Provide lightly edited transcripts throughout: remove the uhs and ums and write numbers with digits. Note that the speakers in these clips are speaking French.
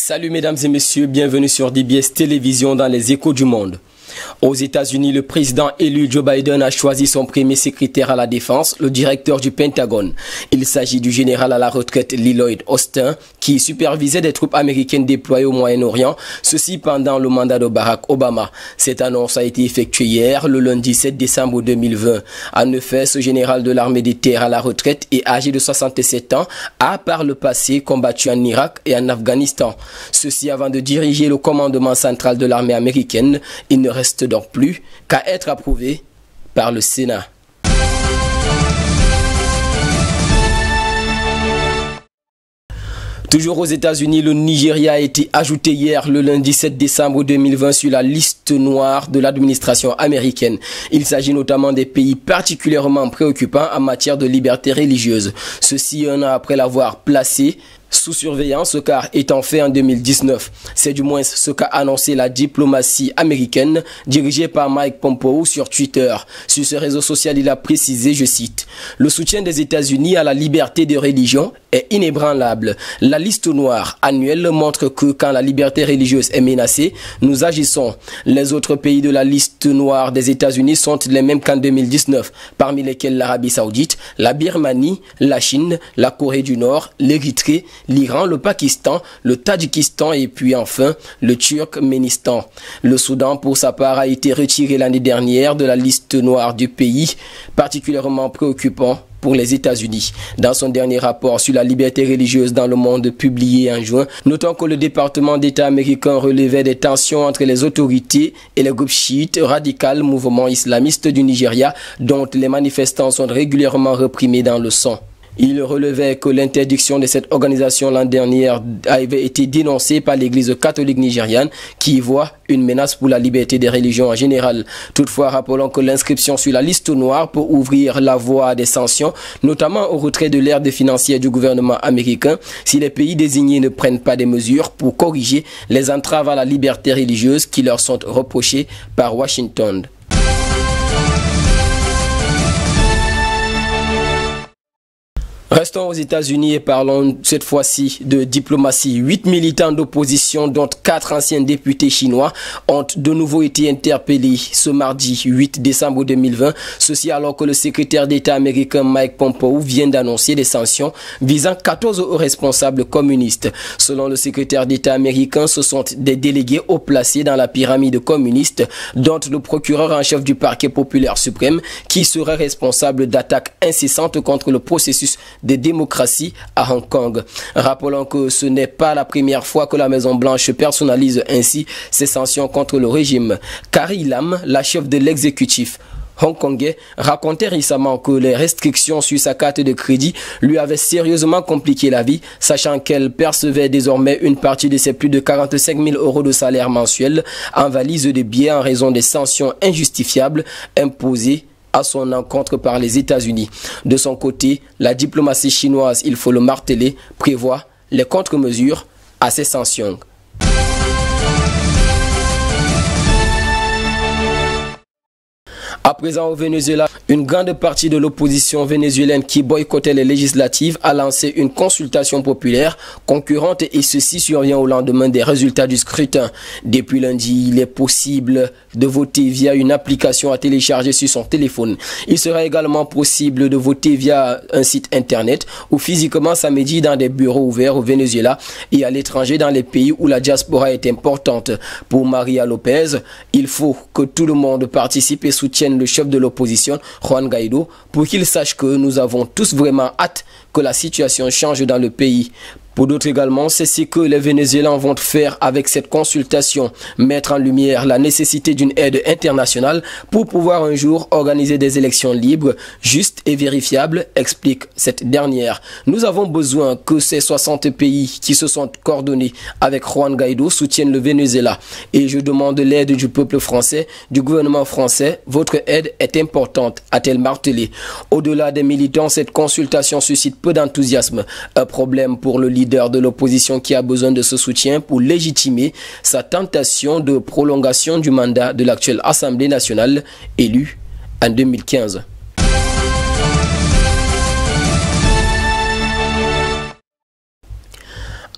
Salut mesdames et messieurs, bienvenue sur DBS Télévision dans les échos du monde. Aux États-Unis, le président élu Joe Biden a choisi son premier secrétaire à la défense, le directeur du Pentagone. Il s'agit du général à la retraite Lloyd Austin, qui supervisait des troupes américaines déployées au Moyen-Orient, ceci pendant le mandat de Barack Obama. Cette annonce a été effectuée hier, le lundi 7 décembre 2020. En effet, ce général de l'armée des terres à la retraite et âgé de 67 ans a par le passé combattu en Irak et en Afghanistan. Ceci avant de diriger le commandement central de l'armée américaine. Il ne reste donc plus qu'à être approuvé par le Sénat. Toujours aux États-Unis, le Nigeria a été ajouté hier, le lundi 7 décembre 2020, sur la liste noire de l'administration américaine. Il s'agit notamment des pays particulièrement préoccupants en matière de liberté religieuse. Ceci un an après l'avoir placé sous surveillance, car étant fait en 2019. C'est du moins ce qu'a annoncé la diplomatie américaine, dirigée par Mike Pompeo sur Twitter. Sur ce réseau social, il a précisé, je cite, « Le soutien des États-Unis à la liberté de religion est inébranlable. La liste noire annuelle montre que quand la liberté religieuse est menacée, nous agissons. Les autres pays de la liste noire des États-Unis sont les mêmes qu'en 2019, parmi lesquels l'Arabie Saoudite, la Birmanie, la Chine, la Corée du Nord, l'Érythrée, l'Iran, le Pakistan, le Tadjikistan et puis enfin le Turkménistan. Le Soudan, pour sa part, a été retiré l'année dernière de la liste noire du pays, particulièrement préoccupant pour les États-Unis. Dans son dernier rapport sur la liberté religieuse dans le monde publié en juin, notons que le département d'État américain relevait des tensions entre les autorités et les groupes chiites radicaux mouvement islamiste du Nigeria, dont les manifestants sont régulièrement reprimés dans le sang. Il relevait que l'interdiction de cette organisation l'an dernier avait été dénoncée par l'église catholique nigériane qui voit une menace pour la liberté des religions en général. Toutefois, rappelons que l'inscription sur la liste noire peut ouvrir la voie à des sanctions, notamment au retrait de l'aide financière du gouvernement américain si les pays désignés ne prennent pas des mesures pour corriger les entraves à la liberté religieuse qui leur sont reprochées par Washington. Restons aux États-Unis et parlons cette fois-ci de diplomatie. 8 militants d'opposition, dont 4 anciens députés chinois, ont de nouveau été interpellés ce mardi 8 décembre 2020. Ceci alors que le secrétaire d'État américain Mike Pompeo vient d'annoncer des sanctions visant 14 responsables communistes. Selon le secrétaire d'État américain, ce sont des délégués haut placés dans la pyramide communiste, dont le procureur en chef du parquet populaire suprême, qui serait responsable d'attaques incessantes contre le processus de démocratie à Hong Kong. Rappelons que ce n'est pas la première fois que la Maison-Blanche personnalise ainsi ses sanctions contre le régime. Carrie Lam, la chef de l'exécutif hongkongais, racontait récemment que les restrictions sur sa carte de crédit lui avaient sérieusement compliqué la vie, sachant qu'elle percevait désormais une partie de ses plus de 45 000 € de salaire mensuel en valise de billets en raison des sanctions injustifiables imposées à son encontre par les États-Unis. De son côté, la diplomatie chinoise, il faut le marteler, prévoit les contre-mesures à ces sanctions. À présent au Venezuela, une grande partie de l'opposition vénézuélienne qui boycottait les législatives a lancé une consultation populaire concurrente et ceci survient au lendemain des résultats du scrutin. Depuis lundi, il est possible de voter via une application à télécharger sur son téléphone. Il sera également possible de voter via un site internet ou physiquement samedi dans des bureaux ouverts au Venezuela et à l'étranger dans les pays où la diaspora est importante. Pour Maria Lopez, il faut que tout le monde participe et soutienne le chef de l'opposition, Juan Guaido, pour qu'il sache que nous avons tous vraiment hâte que la situation change dans le pays. Pour d'autres également, c'est ce que les Vénézuéliens vont faire avec cette consultation, mettre en lumière la nécessité d'une aide internationale pour pouvoir un jour organiser des élections libres, justes et vérifiables, explique cette dernière. Nous avons besoin que ces 60 pays qui se sont coordonnés avec Juan Guaido soutiennent le Venezuela. Et je demande l'aide du peuple français, du gouvernement français. Votre aide est importante, a-t-elle martelé. Au-delà des militants, cette consultation suscite peu d'enthousiasme. Un problème pour le leader de l'opposition qui a besoin de ce soutien pour légitimer sa tentation de prolongation du mandat de l'actuelle Assemblée nationale élue en 2015.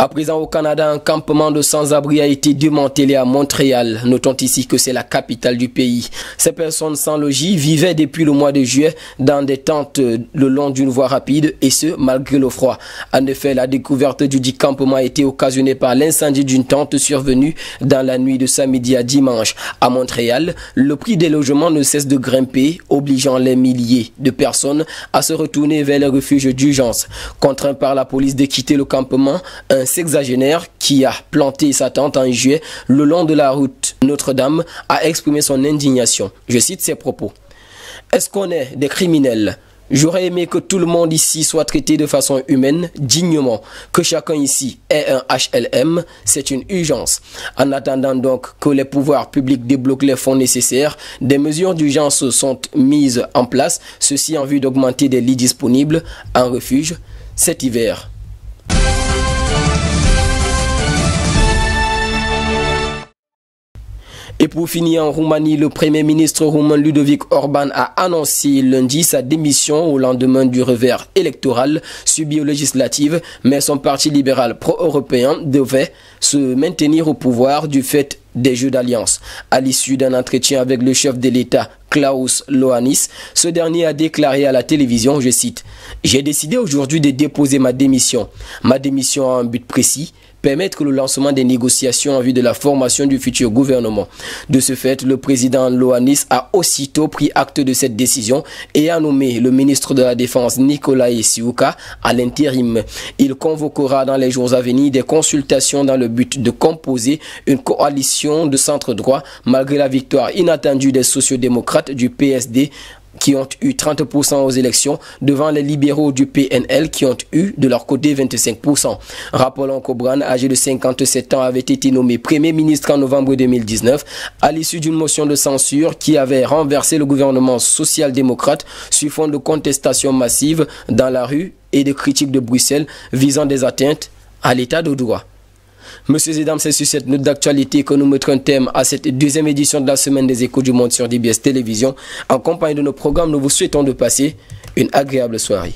À présent au Canada, un campement de sans-abri a été démantelé à Montréal. Notons ici que c'est la capitale du pays. Ces personnes sans logis vivaient depuis le mois de juillet dans des tentes le long d'une voie rapide et ce malgré le froid. En effet, la découverte du dit campement a été occasionnée par l'incendie d'une tente survenue dans la nuit de samedi à dimanche. À Montréal, le prix des logements ne cesse de grimper, obligeant les milliers de personnes à se retourner vers les refuges d'urgence. Contraint par la police de quitter le campement, un sexagénaire qui a planté sa tente en juillet le long de la route Notre-Dame a exprimé son indignation. Je cite ses propos. « Est-ce qu'on est des criminels ? J'aurais aimé que tout le monde ici soit traité de façon humaine, dignement, que chacun ici ait un HLM, c'est une urgence. En attendant donc que les pouvoirs publics débloquent les fonds nécessaires, des mesures d'urgence sont mises en place, ceci en vue d'augmenter des lits disponibles en refuge cet hiver. » Et pour finir, en Roumanie, le Premier ministre roumain Ludovic Orban a annoncé lundi sa démission au lendemain du revers électoral subi aux législatives, mais son parti libéral pro-européen devait se maintenir au pouvoir du fait des jeux d'alliance. À l'issue d'un entretien avec le chef de l'État, Klaus Iohannis, ce dernier a déclaré à la télévision, je cite, « J'ai décidé aujourd'hui de déposer ma démission. Ma démission a un but précis, permettre le lancement des négociations en vue de la formation du futur gouvernement. » De ce fait, le président Iohannis a aussitôt pris acte de cette décision et a nommé le ministre de la Défense Nicolae Siuka à l'intérim. Il convoquera dans les jours à venir des consultations dans le but de composer une coalition de centre-droit malgré la victoire inattendue des sociodémocrates du PSD qui ont eu 30% aux élections devant les libéraux du PNL qui ont eu de leur côté 25%. Rappelons qu'Obran, âgé de 57 ans, avait été nommé Premier ministre en novembre 2019 à l'issue d'une motion de censure qui avait renversé le gouvernement social-démocrate sur fond de contestation massive dans la rue et de critiques de Bruxelles visant des atteintes à l'état de droit. Messieurs et dames, c'est sur cette note d'actualité que nous mettrons un thème à cette deuxième édition de la Semaine des Échos du Monde sur DBS Télévision. En compagnie de nos programmes, nous vous souhaitons de passer une agréable soirée.